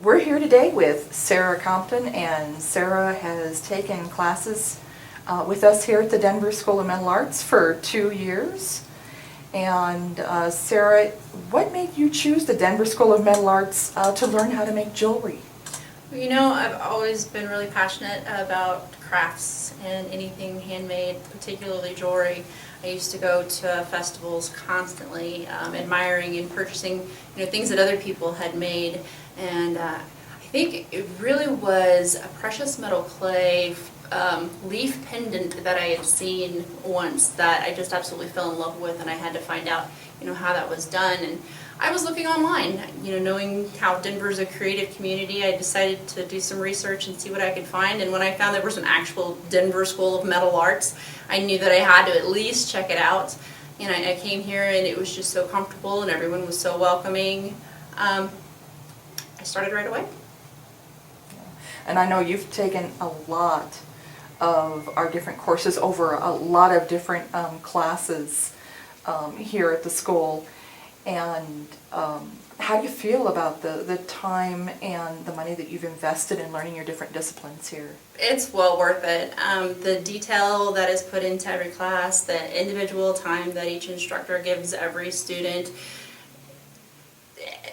We're here today with Sara Compton, and Sara has taken classes with us here at the Denver School of Metal Arts for 2 years. And Sara, what made you choose the Denver School of Metal Arts to learn how to make jewelry? Well, you know, I've always been really passionate about crafts and anything handmade, particularly jewelry. I used to go to festivals constantly, admiring and purchasing, things that other people had made. And I think it really was a precious metal clay leaf pendant that I had seen once that I just absolutely fell in love with, and I had to find out, how that was done. And I was looking online, knowing how Denver's a creative community, I decided to do some research and see what I could find. And when I found there was an actual Denver School of Metal Arts, I knew that I had to at least check it out. And I came here and it was just so comfortable and everyone was so welcoming. I started right away. And I know you've taken a lot of our different courses over a lot of different classes here at the school. And how do you feel about the time and the money that you've invested in learning your different disciplines here? It's well worth it. The detail that is put into every class, the individual time that each instructor gives every student,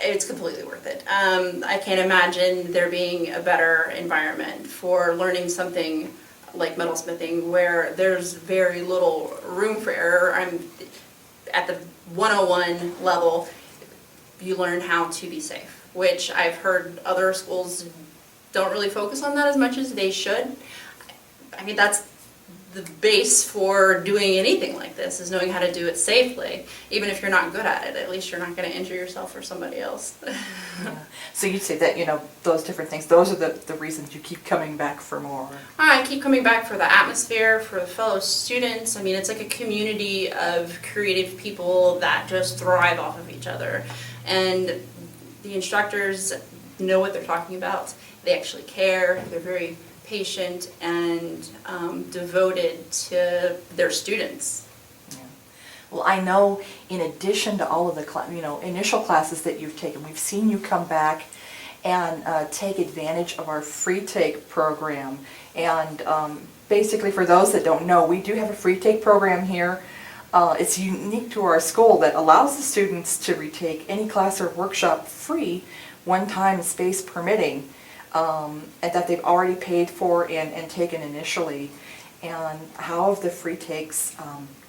it's completely worth it. I can't imagine there being a better environment for learning something like metalsmithing where there's very little room for error. I'm at the 101 level, you learn how to be safe, which I've heard other schools don't really focus on that as much as they should. I mean, that's the base for doing anything like this, is knowing how to do it safely. Even if you're not good at it, at least you're not going to injure yourself or somebody else. Yeah. So you'd say that, those different things, those are the reasons you keep coming back for more. I keep coming back for the atmosphere, for the fellow students. I mean, it's like a community of creative people that just thrive off of each other. And the instructors know what they're talking about. They actually care. They're very patient and devoted to their students. Yeah. Well, I know in addition to all of the initial classes that you've taken, we've seen you come back and take advantage of our free take program. And basically, for those that don't know, we do have a free take program here. It's unique to our school that allows the students to retake any class or workshop free, one time, space permitting. And that they've already paid for and taken initially. And how have the free takes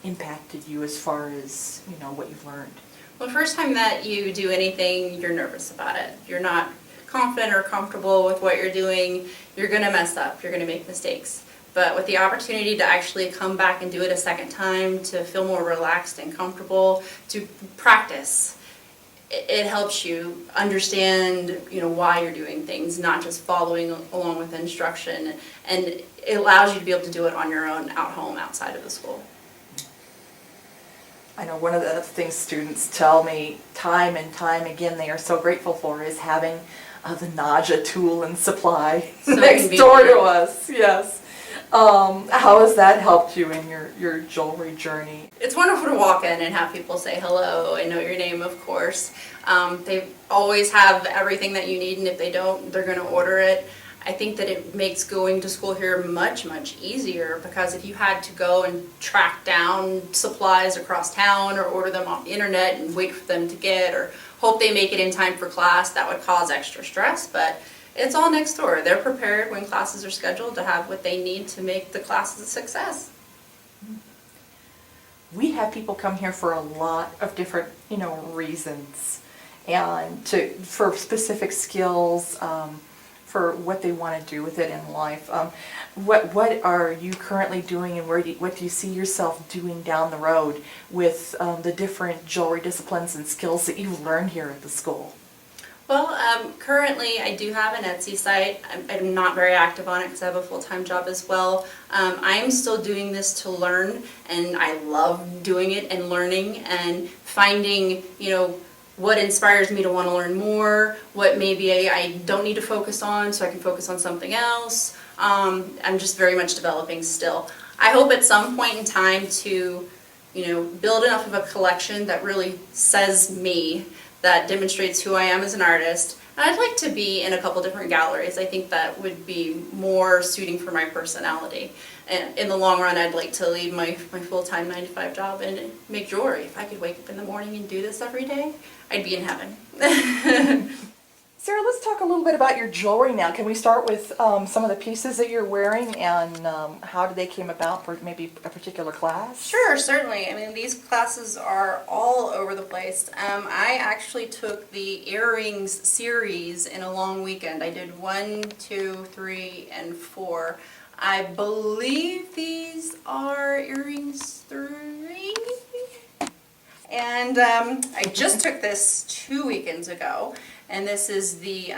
impacted you as far as what you've learned? Well, the first time that you do anything, you're nervous about it. You're not confident or comfortable with what you're doing. You're going to mess up. You're going to make mistakes. But with the opportunity to actually come back and do it a second time, to feel more relaxed and comfortable, to practice, it helps you understand, why you're doing things, not just following along with instruction, and it allows you to be able to do it on your own, at home, outside of the school. I know one of the things students tell me time and time again they are so grateful for is having the Naja tool and supply So next door to us. Yes. How has that helped you in your jewelry journey? It's wonderful to walk in and have people say hello and know your name, of course. They always have everything that you need, and if they don't, they're going to order it. I think that it makes going to school here much, much easier, because if you had to go and track down supplies across town or order them off the internet and wait for them to get, or hope they make it in time for class, that would cause extra stress. But it's all next door. They're prepared when classes are scheduled to have what they need to make the classes a success. We have people come here for a lot of different, reasons, and for specific skills, for what they want to do with it in life. What are you currently doing, and what do you see yourself doing down the road with the different jewelry disciplines and skills that you've learned here at the school? Well, currently I do have an Etsy site. I'm not very active on it because I have a full-time job as well. I am still doing this to learn, and I love doing it and learning and finding, what inspires me to want to learn more, what maybe I don't need to focus on so I can focus on something else. I'm just very much developing still. I hope at some point in time to, build enough of a collection that really says me, that demonstrates who I am as an artist, I'd like to be in a couple different galleries. I think that would be more suiting for my personality. And in the long run, I'd like to leave my full-time 9-to-5 job and make jewelry. If I could wake up in the morning and do this every day, I'd be in heaven. Sarah, let's talk a little bit about your jewelry now. Can we start with some of the pieces that you're wearing and how did they came about for maybe a particular class? Sure, certainly. I mean, these classes are all over the place. I actually took the earrings series in a long weekend. I did 1, 2, 3, and 4. I believe these are earrings 3. And I just took this 2 weekends ago. And this is the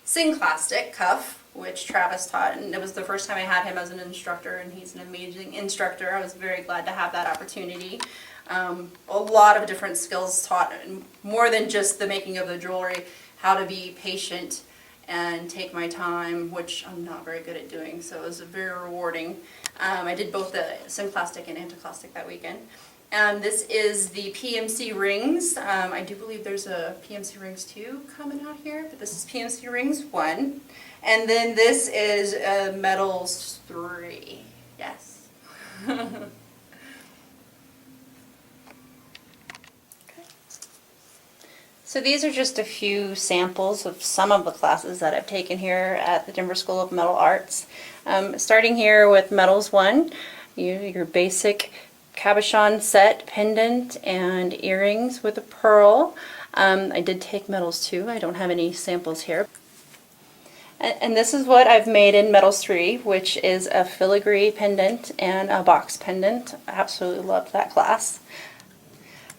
Synclastic cuff, which Travis taught, and it was the first time I had him as an instructor, and he's an amazing instructor. I was very glad to have that opportunity. A lot of different skills taught, and more than just the making of the jewelry, how to be patient and take my time, which I'm not very good at doing, so it was very rewarding. I did both the Synclastic and Anticlastic that weekend. This is the PMC rings. I do believe there's a PMC rings 2 coming out here, but this is PMC rings 1. And then this is metals 3. Yes. So these are just a few samples of some of the classes that I've taken here at the Denver School of Metal Arts. Starting here with Metals 1, your basic cabochon set, pendant, and earrings with a pearl. I did take Metals 2. I don't have any samples here. And this is what I've made in Metals 3, which is a filigree pendant and a box pendant. I absolutely loved that class.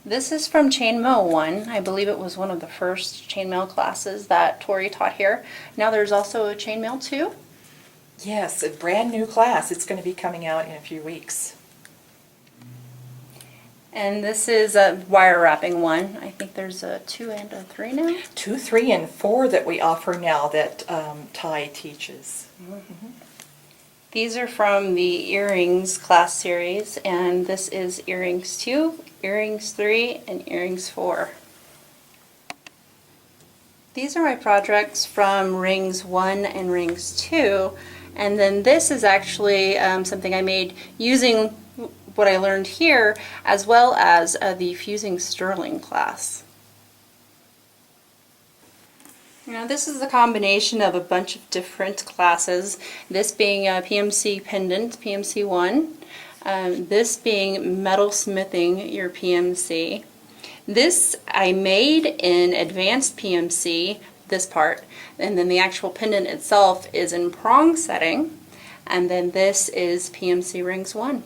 This is from Chainmail 1. I believe it was one of the first chainmail classes that Tori taught here. Now there's also a Chainmail 2. Yes, a brand new class. It's going to be coming out in a few weeks. And this is a wire wrapping 1. I think there's a 2 and a 3 now. 2, 3, and 4 that we offer now that Ty teaches. Mm-hmm. These are from the earrings class series, and this is earrings 2, earrings 3, and earrings 4. These are my projects from rings 1 and rings 2, and then this is actually something I made using what I learned here, as well as the Fusing Sterling class. Now this is a combination of a bunch of different classes, this being a PMC pendant, PMC 1, this being metal smithing, your PMC. This I made in advanced PMC, this part, and then the actual pendant itself is in prong setting, and then this is PMC rings 1.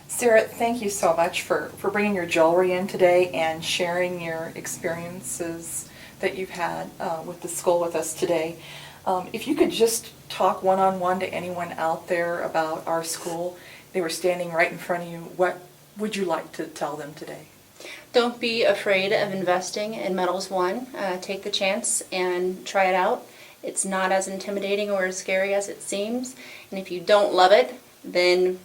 Sarah, thank you so much for bringing your jewelry in today and sharing your experiences that you've had with the school with us today. If you could just talk one-on-one to anyone out there about our school, they were standing right in front of you, what would you like to tell them today? Don't be afraid of investing in Metals 1. Take the chance and try it out. It's not as intimidating or as scary as it seems, and if you don't love it, then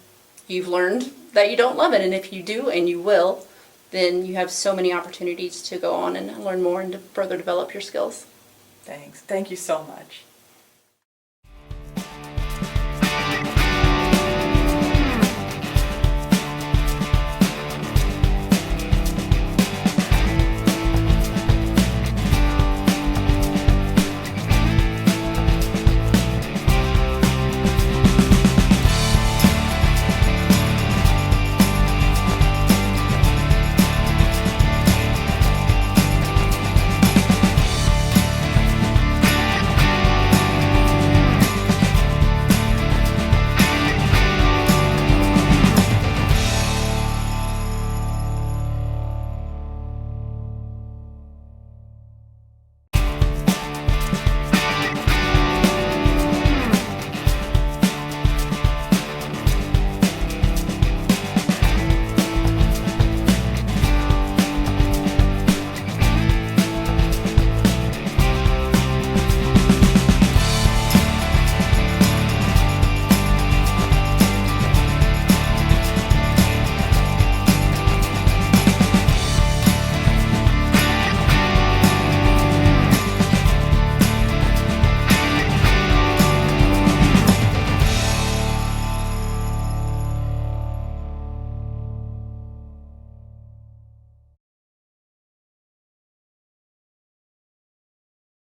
you've learned that you don't love it, and if you do, and you will, then you have so many opportunities to go on and learn more and to further develop your skills. Thanks. Thank you so much.